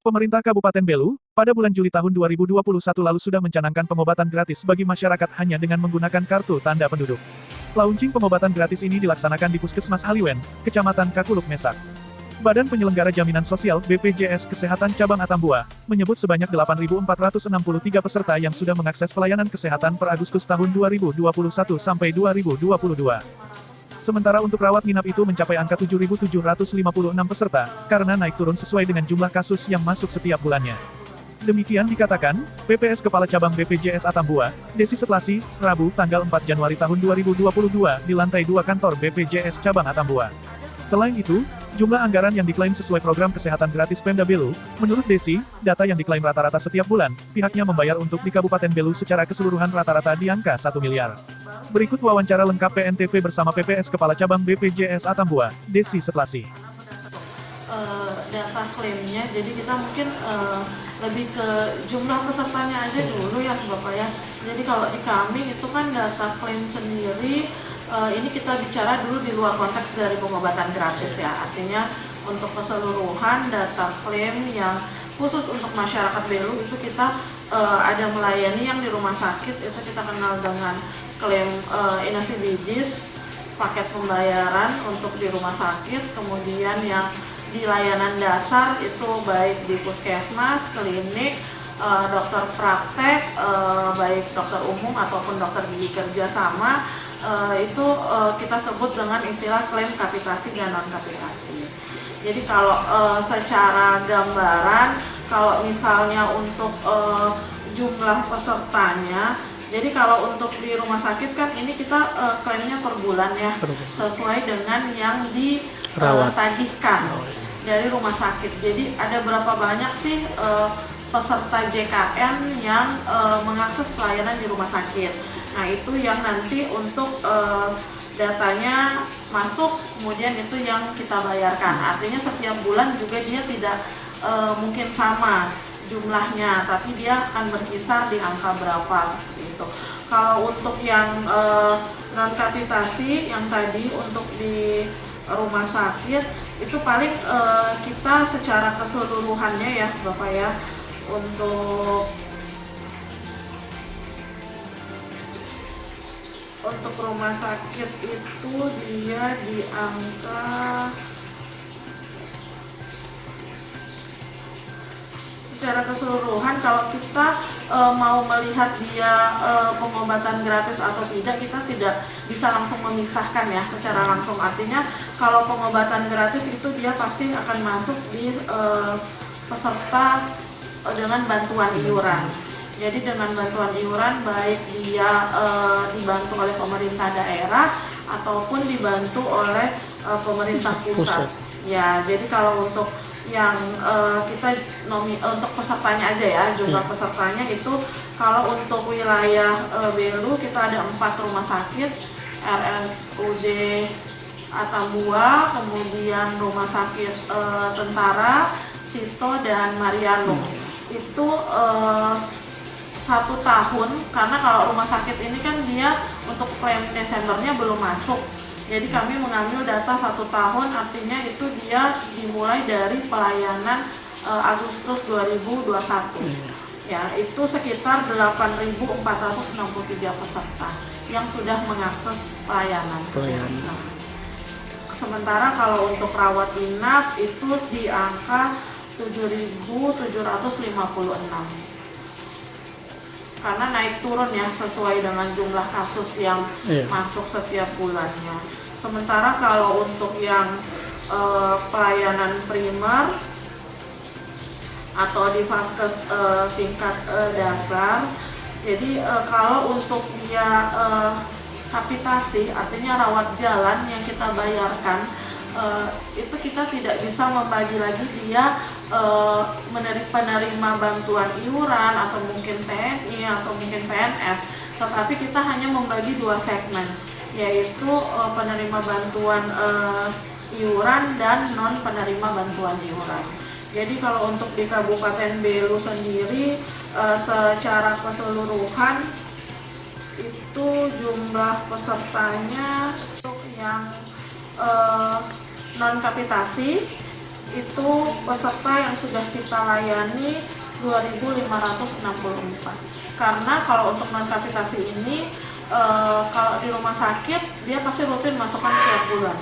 Pemerintah Kabupaten Belu, pada bulan Juli tahun 2021 lalu sudah mencanangkan pengobatan gratis bagi masyarakat hanya dengan menggunakan kartu tanda penduduk. Launching pengobatan gratis ini dilaksanakan di Puskesmas Haliwen, Kecamatan Kakuluk Mesak. Badan Penyelenggara Jaminan Sosial BPJS Kesehatan Cabang Atambua menyebut sebanyak 8.463 peserta yang sudah mengakses pelayanan kesehatan per Agustus tahun 2021 sampai 2022. Sementara untuk rawat nginap itu mencapai angka 7.756 peserta, karena naik turun sesuai dengan jumlah kasus yang masuk setiap bulannya. Demikian dikatakan, PPS Kepala Cabang BPJS Atambua, Desi Setlasi, Rabu, tanggal 4 Januari tahun 2022, di lantai 2 kantor BPJS Cabang Atambua. Selain itu, jumlah anggaran yang diklaim sesuai program kesehatan gratis Pemda Belu, menurut Desi, data yang diklaim rata-rata setiap bulan, pihaknya membayar untuk di Kabupaten Belu secara keseluruhan rata-rata di angka 1 miliar. Berikut wawancara lengkap PNTV bersama PPS Kepala Cabang BPJS Atambua, Desi Setlasi. Data klaimnya, jadi kita mungkin lebih ke jumlah pesertanya aja dulu ya Bapak ya. Jadi kalau di kami itu kan data klaim sendiri, ini kita bicara dulu di luar konteks dari pengobatan gratis ya. Artinya untuk keseluruhan data klaim yang khusus untuk masyarakat Belu itu kita ada melayani yang di rumah sakit, itu kita kenal dengan klaim inasi bijis, paket pembayaran untuk di rumah sakit, kemudian yang di layanan dasar itu baik di puskesmas, klinik, dokter praktek, baik dokter umum ataupun dokter gigi kerjasama, itu kita sebut dengan istilah klaim kapitasi dan non kapitasi. Jadi kalau secara gambaran, kalau misalnya untuk jumlah pesertanya, jadi kalau untuk di rumah sakit kan ini kita klaimnya per bulan ya, sesuai dengan yang ditagihkan dari rumah sakit. Jadi ada berapa banyak sih peserta JKN yang mengakses pelayanan di rumah sakit. Nah itu yang nanti untuk datanya masuk, kemudian itu yang kita bayarkan. Artinya setiap bulan juga dia tidak mungkin sama jumlahnya, tapi dia akan berkisar di angka berapa seperti itu. Kalau untuk yang non kapitasi yang tadi untuk di rumah sakit itu paling kita secara keseluruhannya ya Bapak ya, untuk rumah sakit itu dia di angka secara keseluruhan. Kalau kita mau melihat dia pengobatan gratis atau tidak, kita tidak bisa langsung memisahkan ya secara langsung. Artinya kalau pengobatan gratis itu dia pasti akan masuk di peserta dengan bantuan iuran. Jadi dengan bantuan iuran baik dia dibantu oleh pemerintah daerah ataupun dibantu oleh pemerintah pusat. Ya, jadi kalau untuk yang kita untuk pesertanya aja ya, jumlah pesertanya itu kalau untuk wilayah Belu kita ada 4 rumah sakit, RSUD Atambua, kemudian rumah sakit Tentara, Sito dan Mariano. Itu 1 tahun, karena kalau rumah sakit ini kan dia untuk klaim Desembernya belum masuk. Jadi kami mengambil data 1 tahun, artinya itu dia dimulai dari pelayanan Agustus 2021. Ya, itu sekitar 8.463 peserta yang sudah mengakses pelayanan. Sementara kalau untuk rawat inap itu di angka 7.756. Karena naik turun ya sesuai dengan jumlah kasus yang masuk setiap bulannya. Sementara kalau untuk yang pelayanan primer atau di vaskes tingkat dasar, jadi kalau untuk dia kapitasi, artinya rawat jalan yang kita bayarkan, itu kita tidak bisa membagi lagi dia penerima bantuan iuran atau mungkin TNI atau mungkin PNS, tetapi kita hanya membagi 2 segmen, yaitu penerima bantuan iuran dan non penerima bantuan iuran. Jadi kalau untuk di Kabupaten Belu sendiri secara keseluruhan itu jumlah pesertanya untuk yang non kapitasi itu peserta yang sudah kita layani 2.564. Karena kalau untuk non kapitasi ini kalau di rumah sakit dia pasti rutin masukkan setiap bulan.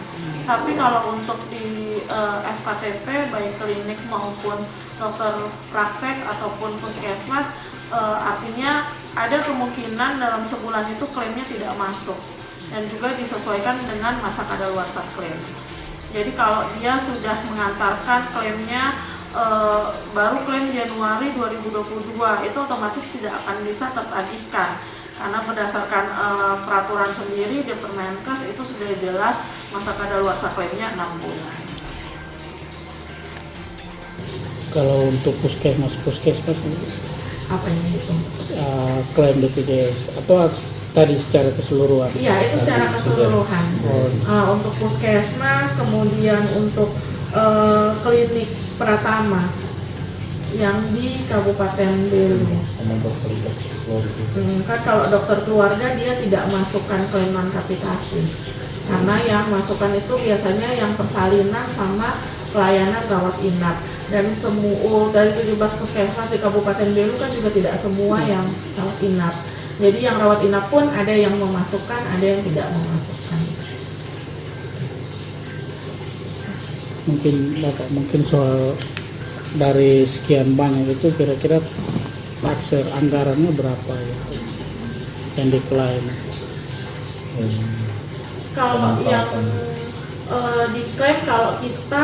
Tapi kalau untuk di FKTP baik klinik maupun dokter praktek ataupun puskesmas, artinya ada kemungkinan dalam sebulan itu klaimnya tidak masuk dan juga disesuaikan dengan masa kadaluarsa klaim. Jadi kalau dia sudah mengantarkan klaimnya baru klaim Januari 2022, itu otomatis tidak akan bisa tertagihkan karena berdasarkan peraturan sendiri di Permenkes itu sudah jelas masa kadaluarsa klaimnya 6 bulan. Kalau untuk puskesmas Apa ini itu? klaim BPJS atau tadi secara keseluruhan? Iya, itu secara keseluruhan. Untuk puskesmas, kemudian untuk klinik Pratama yang di Kabupaten Belu. Kan kalau dokter keluarga dia tidak masukkan klaim non kapitasi, karena yang masukkan itu biasanya yang persalinan sama pelayanan rawat inap, dan semua dari 17 puskesmas di Kabupaten Belu kan juga tidak semua yang rawat inap. Jadi yang rawat inap pun ada yang memasukkan, ada yang tidak memasukkan. Mungkin soal dari sekian banyak itu kira-kira taksir anggarannya berapa ya yang diklaim? Kalau yang diklaim, kalau kita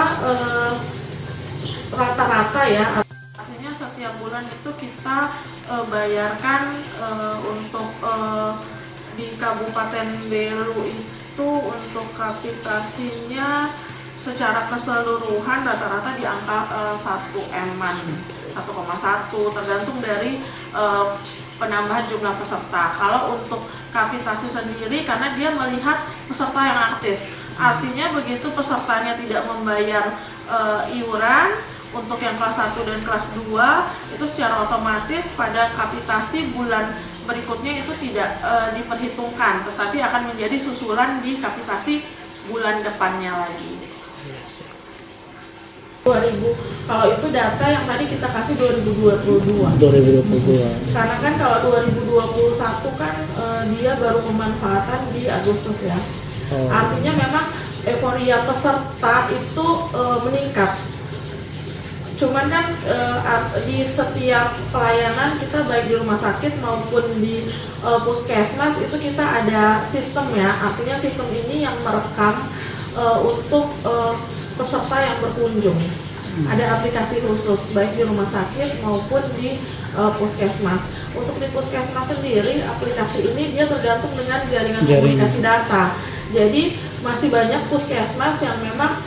rata-rata ya, artinya setiap bulan itu kita bayarkan untuk di Kabupaten Belu itu untuk kapitasinya secara keseluruhan rata-rata di angka 1 M-an, 1,1 tergantung dari penambahan jumlah peserta. Kalau untuk kapitasi sendiri, karena dia melihat peserta yang aktif, artinya begitu pesertanya tidak membayar iuran untuk yang kelas 1 dan kelas 2, itu secara otomatis pada kapitasi bulan berikutnya itu tidak diperhitungkan, tetapi akan menjadi susulan di kapitasi bulan depannya lagi. 2000, kalau itu data yang tadi kita kasih 2022. Karena kan kalau 2021 kan dia baru pemanfaatan di Agustus ya. Artinya memang euforia peserta itu meningkat. Cuman kan di setiap pelayanan kita baik di rumah sakit maupun di puskesmas itu kita ada sistem ya. Artinya sistem ini yang merekam untuk peserta yang berkunjung. Ada aplikasi khusus baik di rumah sakit maupun di puskesmas. Untuk di puskesmas sendiri, aplikasi ini dia tergantung dengan jaringan komunikasi data. Jadi masih banyak puskesmas yang memang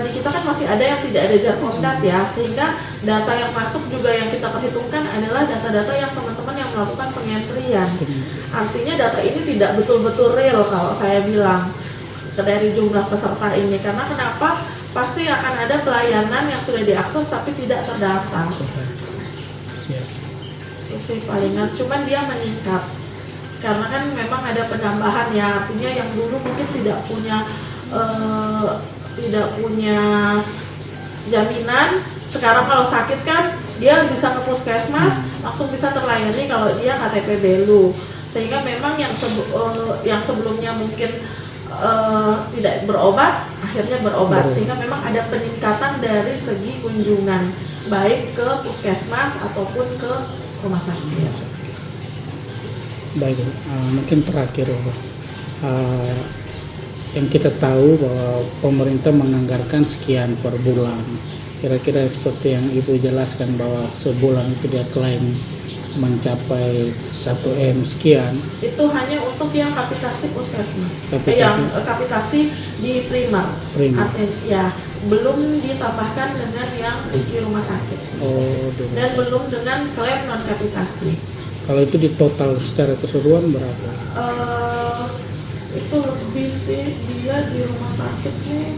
di kita kan masih ada yang tidak ada Jarkomdat ya, sehingga data yang masuk juga yang kita perhitungkan adalah data-data yang teman-teman yang melakukan pengentrian. Artinya data ini tidak betul-betul real kalau saya bilang dari jumlah peserta ini, karena kenapa? Pasti akan ada pelayanan yang sudah diakses tapi tidak terdata. Itu sih palingan, cuman dia meningkat karena kan memang ada penambahan ya, artinya yang dulu mungkin tidak punya jaminan, sekarang kalau sakit kan dia bisa ke puskesmas langsung bisa terlayani kalau dia KTP Belu, sehingga memang yang sebelumnya mungkin tidak berobat akhirnya berobat, sehingga memang ada peningkatan dari segi kunjungan baik ke puskesmas ataupun ke rumah sakit. Baik, mungkin terakhir yang kita tahu bahwa pemerintah menganggarkan sekian per bulan, kira-kira seperti yang Ibu jelaskan bahwa sebulan itu dia klaim mencapai 1 M sekian. Itu hanya untuk yang kapitasi puskesmas, yang kapitasi di primer. Ya, belum ditambahkan dengan yang di rumah sakit. Dan belum dengan klaim non kapitasi. Kalau itu di total secara keseluruhan berapa? Itu lebih sih, dia di rumah sakit nih.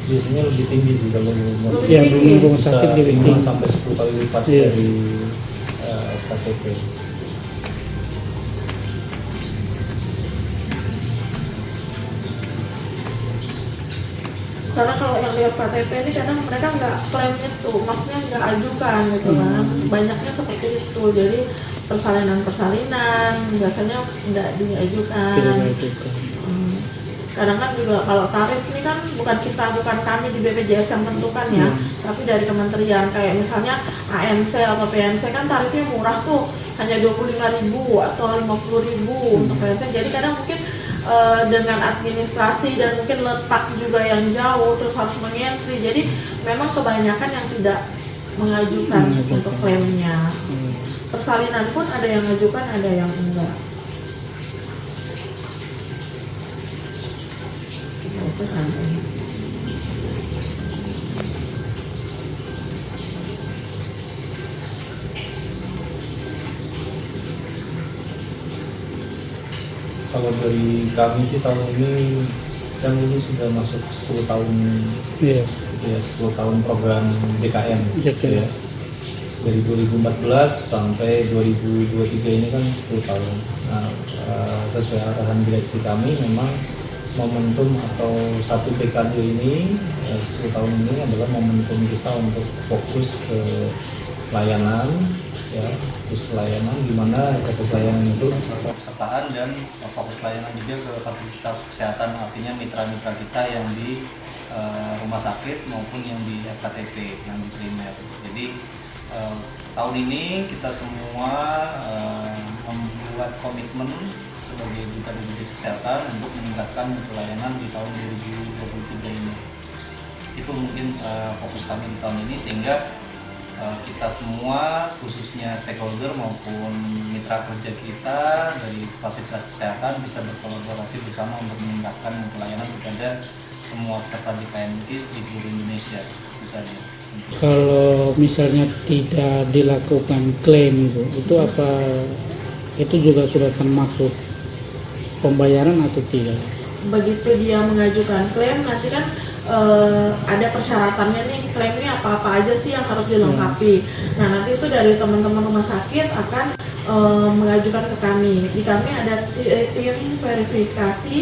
Biasanya lebih tinggi sih kalau rumah sakit lebih tinggi sampai 10 kali lipat dari KTP. Karena kalau yang di FKTP ini kadang mereka nggak klaim itu, maksudnya nggak ajukan gitu kan. Banyaknya seperti itu, jadi persalinan biasanya nggak diajukan. Tidak diajukan. Kadang kan juga kalau tarif ini kan bukan kami di BPJS yang tentukan ya, tapi dari kementerian. Kayak misalnya ANC atau PNC kan tarifnya murah tuh, hanya 25.000 atau 50.000 untuk PNC. Jadi kadang mungkin dengan administrasi dan mungkin letak juga yang jauh, terus harus mengentri. Jadi memang kebanyakan yang tidak mengajukan untuk klaimnya. Persalinan pun ada yang mengajukan, ada yang enggak. Kalau dari kami sih tahun ini kan ini sudah masuk 10 tahun Iya. ya, 10 tahun program JKN gitu ya. Dari 2014 sampai 2023 ini kan 10 tahun. Nah, sesuai arahan direksi kami memang momentum atau satu dekade ini 10 tahun ini adalah momentum kita untuk fokus ke layanan ya, fokus pelayanan di mana fokus pelayanan itu kepesertaan dan fokus pelayanan juga ke fasilitas kesehatan, artinya mitra-mitra kita yang di rumah sakit maupun yang di FKTP yang di primer. Jadi tahun ini kita semua membuat komitmen sebagai duta BPJS Kesehatan untuk meningkatkan pelayanan di tahun 2023 ini. Itu mungkin fokus kami di tahun ini, sehingga kita semua khususnya stakeholder maupun mitra kerja kita dari fasilitas kesehatan bisa berkolaborasi bersama untuk meningkatkan pelayanan kepada semua peserta JKN medis di seluruh Indonesia. Itu saja. Kalau misalnya tidak dilakukan klaim itu apa itu juga sudah termasuk pembayaran atau tidak? Begitu dia mengajukan klaim, nanti kan ada persyaratannya nih, klaimnya apa-apa aja sih yang harus dilengkapi. Nah nanti itu dari teman-teman rumah sakit akan mengajukan ke kami. Di kami ada tim verifikasi,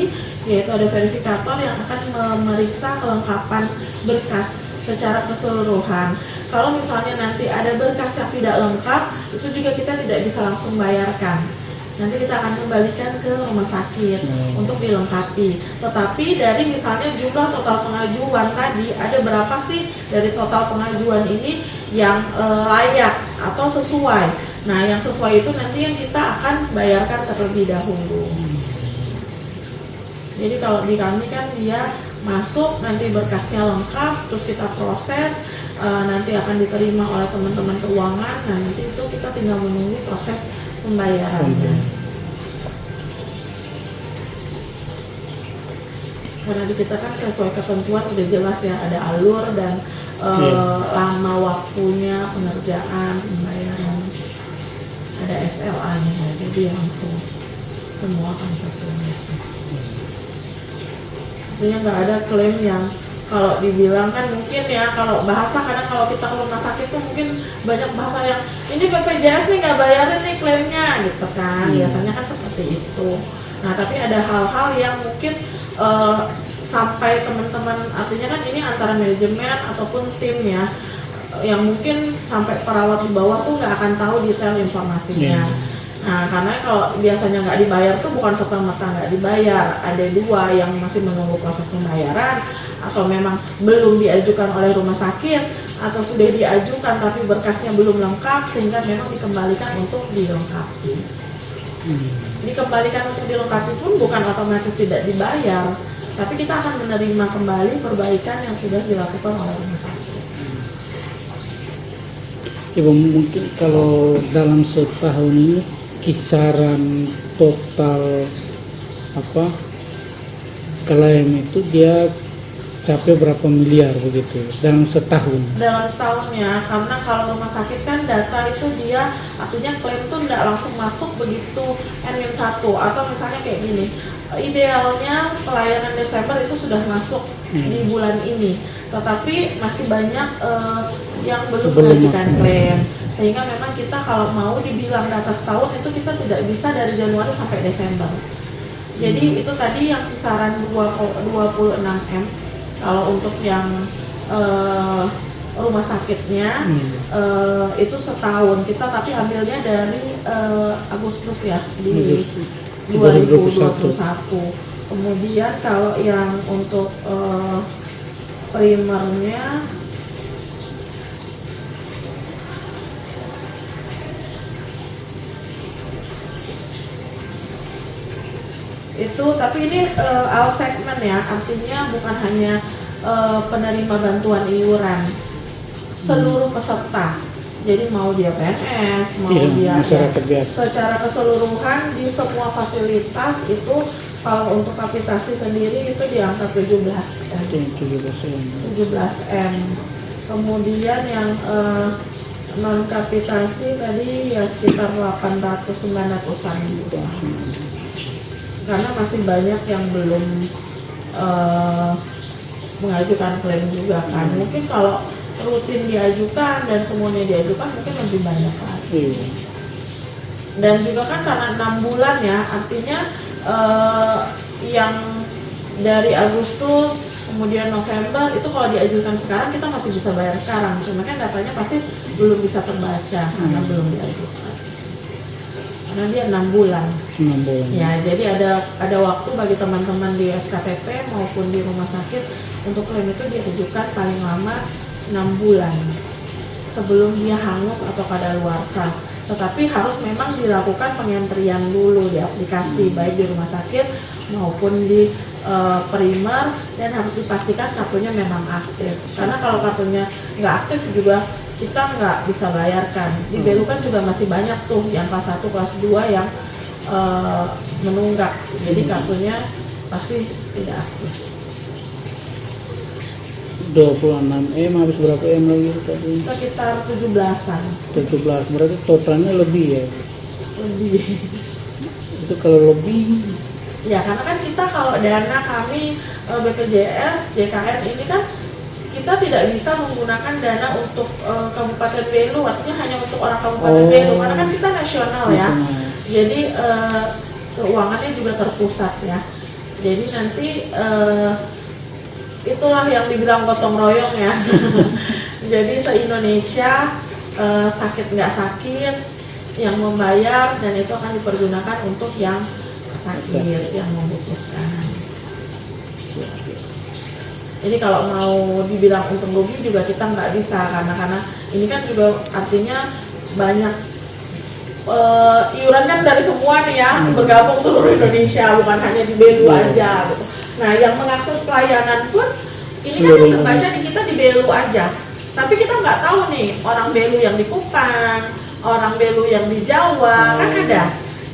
yaitu ada verifikator yang akan memeriksa kelengkapan berkas secara keseluruhan. Kalau misalnya nanti ada berkas yang tidak lengkap, itu juga kita tidak bisa langsung bayarkan. Nanti kita akan kembalikan ke rumah sakit untuk dilengkapi. Tetapi dari misalnya jumlah total pengajuan tadi, ada berapa sih dari total pengajuan ini yang layak atau sesuai. Nah yang sesuai itu nanti yang kita akan bayarkan terlebih dahulu. Jadi kalau di kami kan dia masuk, nanti berkasnya lengkap, terus kita proses, nanti akan diterima oleh teman-teman keuangan. Nah nanti itu kita tinggal menunggu proses pembayarannya. Karena di kita kan sesuai ketentuan udah jelas ya, ada alur dan lama waktunya pengerjaan, pembayaran, ada SLA-nya, jadi langsung semua akan sesuai. Artinya nggak ada klaim yang kalau dibilang kan mungkin ya, kalau bahasa kadang kalau kita ke rumah sakit tuh mungkin banyak bahasa yang ini BPJS nih nggak bayarin nih klaimnya gitu kan, biasanya kan seperti itu. Nah tapi ada hal-hal yang mungkin sampai teman-teman, artinya kan ini antara manajemen ataupun tim ya, yang mungkin sampai perawat di bawah tuh nggak akan tahu detail informasinya. Nah karena kalau biasanya nggak dibayar tuh bukan serta-merta nggak dibayar, ada dua, yang masih menunggu proses pembayaran atau memang belum diajukan oleh rumah sakit, atau sudah diajukan tapi berkasnya belum lengkap sehingga memang dikembalikan untuk dilengkapi. Dikembalikan untuk dilengkapi pun bukan otomatis tidak dibayar, tapi kita akan menerima kembali perbaikan yang sudah dilakukan oleh rumah sakit. Ibu, mungkin kalau dalam setahun ini kisaran total klaim itu dia capai berapa miliar begitu dalam setahun? Dalam setahun ya, karena kalau rumah sakit kan data itu dia artinya klaim itu tidak langsung masuk begitu N-1, atau misalnya kayak gini, idealnya pelayanan Desember itu sudah masuk di bulan ini, tetapi masih banyak yang belum mengajukan klaim, sehingga memang kita kalau mau dibilang data setahun itu kita tidak bisa dari Januari sampai Desember. Jadi itu tadi yang kisaran 26 M Kalau untuk yang rumah sakitnya itu setahun kita, tapi ambilnya dari Agustus ya di 2021. Kemudian kalau yang untuk primernya itu, tapi ini all segmen ya, artinya bukan hanya penerima bantuan iuran, seluruh peserta. Jadi mau dia PNS, mau dia masyarakat biasa, secara keseluruhan di semua fasilitas itu. Kalau untuk kapitasi sendiri itu di angka 17 M. 17 M. Kemudian yang non kapitasi tadi ya sekitar 800-900an gitu. Karena masih banyak yang belum mengajukan klaim juga kan. Mungkin kalau rutin diajukan dan semuanya diajukan mungkin lebih banyak lagi. Dan juga kan karena 6 bulan ya, artinya yang dari Agustus kemudian November itu kalau diajukan sekarang kita masih bisa bayar sekarang, cuma kan datanya pasti belum bisa terbaca karena belum diajukan, karena dia 6 bulan. Ya, jadi ada waktu bagi teman-teman di FKTP maupun di rumah sakit untuk klaim itu diajukan paling lama 6 bulan sebelum dia hangus atau kadaluarsa. Tetapi harus memang dilakukan pengentrian dulu di aplikasi, baik di rumah sakit maupun di primer, dan harus dipastikan kartunya memang aktif. Karena kalau kartunya nggak aktif juga kita nggak bisa bayarkan. Di Belu kan juga masih banyak tuh yang kelas 1, kelas 2 yang menunggak. Jadi kartunya pasti tidak aktif. 26 M habis berapa M lagi tadi? Sekitar 17-an. 17, berarti totalnya lebih ya? Lebih. Itu kalau lebih? Ya, karena kan kita kalau dana kami BPJS, JKN ini kan kita tidak bisa menggunakan dana untuk Kabupaten Belu, artinya hanya untuk orang Kabupaten Belu, karena kan kita nasional ya. Jadi keuangannya juga terpusat ya. Jadi nanti itulah yang dibilang gotong royong ya. Jadi se-Indonesia sakit nggak sakit yang membayar, dan itu akan dipergunakan untuk yang sakit, yang membutuhkan. Jadi kalau mau dibilang untung rugi juga kita nggak bisa, karena ini kan juga artinya banyak iuran kan dari semua nih ya, bergabung seluruh Indonesia, bukan hanya di Belu aja gitu. Nah, yang mengakses pelayanan pun ini kan yang terbaca di kita di Belu aja. Tapi kita nggak tahu nih orang Belu yang di Kupang, orang Belu yang di Jawa, kan ada.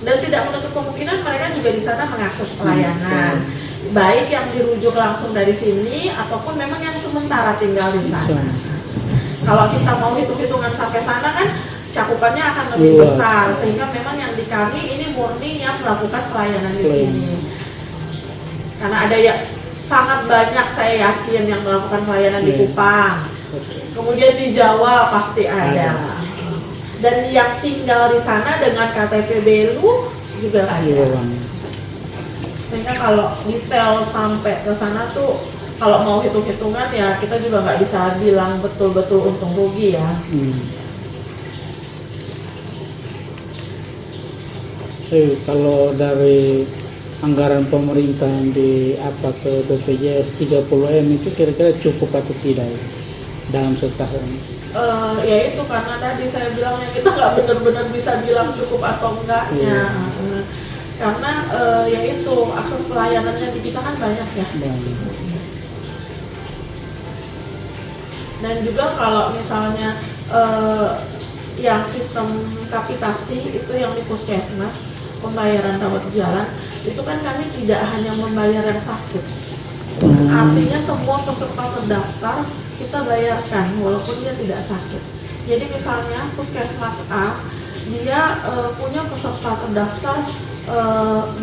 Dan tidak menutup kemungkinan mereka juga di sana mengakses pelayanan. Baik yang dirujuk langsung dari sini ataupun memang yang sementara tinggal di sana. Kalau kita mau hitung-hitungan sampai sana kan cakupannya akan lebih besar, sehingga memang yang di kami ini murni yang melakukan pelayanan di sini. Karena ada yang sangat banyak saya yakin yang melakukan pelayanan di Kupang, kemudian di Jawa pasti ada. Dan yang tinggal di sana dengan KTP Belu juga ada. Sehingga kalau detail sampai ke sana tuh, kalau mau hitung-hitungan ya kita juga nggak bisa bilang betul-betul untung rugi ya. Kalau dari anggaran pemerintah di ke BPJS 30M itu kira-kira cukup atau tidak dalam setahun? Ya itu karena tadi saya bilangnya kita nggak benar-benar bisa bilang cukup atau enggaknya. Karena ya itu akses pelayanannya di kita kan banyak ya. Dan juga kalau misalnya yang sistem kapitasi itu yang di puskesmas, pembayaran rawat jalan itu kan kami tidak hanya membayar yang sakit, artinya semua peserta terdaftar kita bayarkan walaupun dia tidak sakit. Jadi misalnya puskesmas A dia punya peserta terdaftar 20.000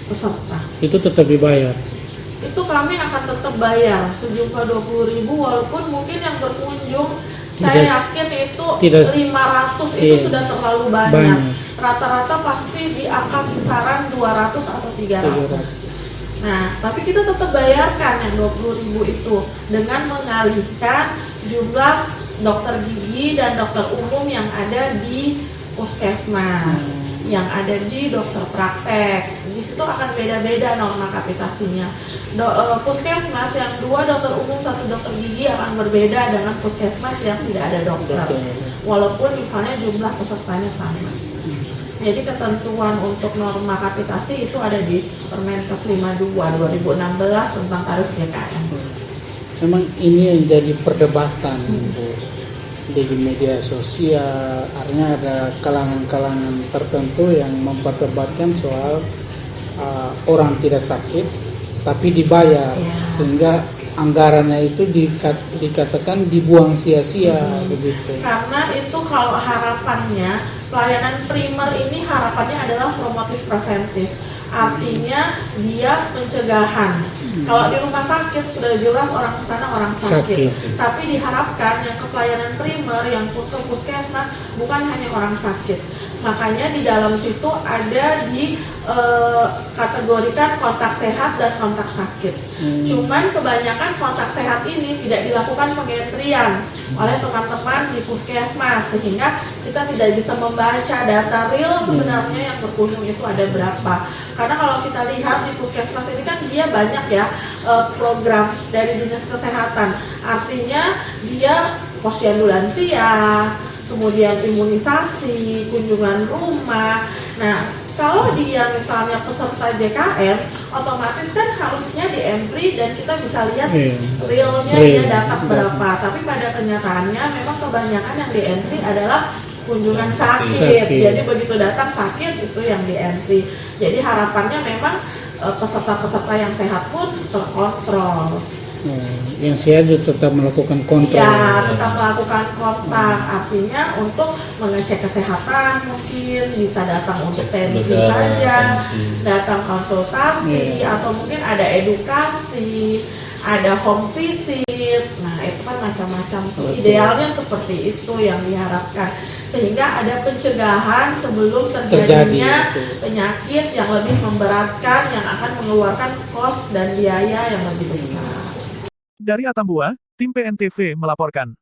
peserta, itu tetap dibayar? Itu kami akan tetap bayar sejumlah 20.000 walaupun mungkin yang berkunjung saya yakin itu 500 itu sudah terlalu banyak. Rata-rata pasti di angka kisaran 200 atau 300. Nah, tapi kita tetap bayarkan yang 20.000 itu dengan mengalihkan jumlah dokter gigi dan dokter umum yang ada di puskesmas, yang ada di dokter praktek. Di situ akan beda-beda norma kapitasinya. Puskesmas yang 2 dokter umum 1 dokter gigi akan berbeda dengan puskesmas yang tidak ada dokter, walaupun misalnya jumlah pesertanya sama. Jadi ketentuan untuk norma kapitasi itu ada di Permenkes 52 2016 tentang tarif JKN. Memang ini yang jadi perdebatan Bu, di media sosial. Artinya ada kalangan-kalangan tertentu yang memperdebatkan soal orang tidak sakit tapi dibayar, sehingga anggarannya itu dikatakan dibuang sia-sia begitu. Karena itu kalau harapannya pelayanan primer ini harapannya adalah promotif preventif. Artinya dia pencegahan. Kalau di rumah sakit sudah jelas orang kesana orang sakit. Tapi diharapkan yang ke pelayanan primer, yang ke puskesmas bukan hanya orang sakit. Makanya di dalam situ ada kategorikan kontak sehat dan kontak sakit. Cuman kebanyakan kontak sehat ini tidak dilakukan pengentrian oleh teman-teman di puskesmas, sehingga kita tidak bisa membaca data real sebenarnya yang berkunjung itu ada berapa. Karena kalau kita lihat di puskesmas ini kan dia banyak ya program dari dinas kesehatan. Artinya dia posyandu lansia, kemudian imunisasi, kunjungan rumah. Nah, kalau dia misalnya peserta JKN, otomatis kan harusnya di entry dan kita bisa lihat realnya dia datang berapa. Tapi pada kenyataannya memang kebanyakan yang di entry adalah kunjungan sakit. Jadi begitu datang sakit itu yang di entry. Jadi harapannya memang peserta-peserta yang sehat pun terkontrol. Yang sehat juga tetap melakukan kontrol. Ya, tetap melakukan kontak. Artinya untuk mengecek kesehatan mungkin bisa datang untuk tensi saja, datang konsultasi, atau mungkin ada edukasi, ada home visit. Nah, itu kan macam-macam tuh. Idealnya seperti itu yang diharapkan. Sehingga ada pencegahan sebelum terjadinya penyakit yang lebih memberatkan, yang akan mengeluarkan kos dan biaya yang lebih besar. Dari Atambua, tim PNTV melaporkan.